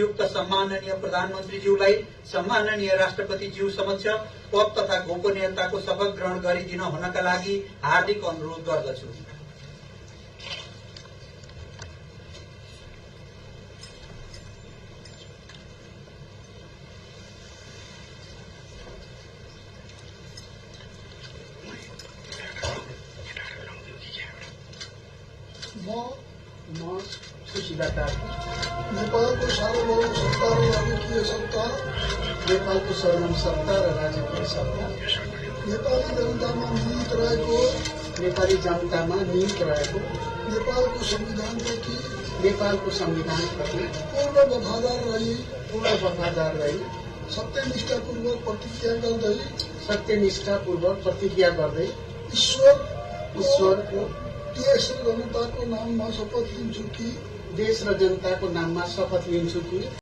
युक्त सम्माननीय प्रधानमन्त्रीज्यूलाई सम्माननीय राष्ट्रपतिज्यू समक्ष पद तथा गोपनीयताको शपथ ग्रहण गरिदिन हुनका लागि हार्दिक अनुरोध गर्दछु। म सुशीला कार्की नेपालको सार्वभौम सत्ता र राजकीय सत्ता, नेपालको सर्वोच्च सत्ता र राजकीय सत्ता नेपाली जनतामा निहित रहेको नेपालको संविधानप्रति पूर्ण वफादार रही सत्यनिष्ठापूर्वक प्रतिज्ञा गर्दै ईश्वरको देश र जनताको नाममा शपथ लिन्छु कि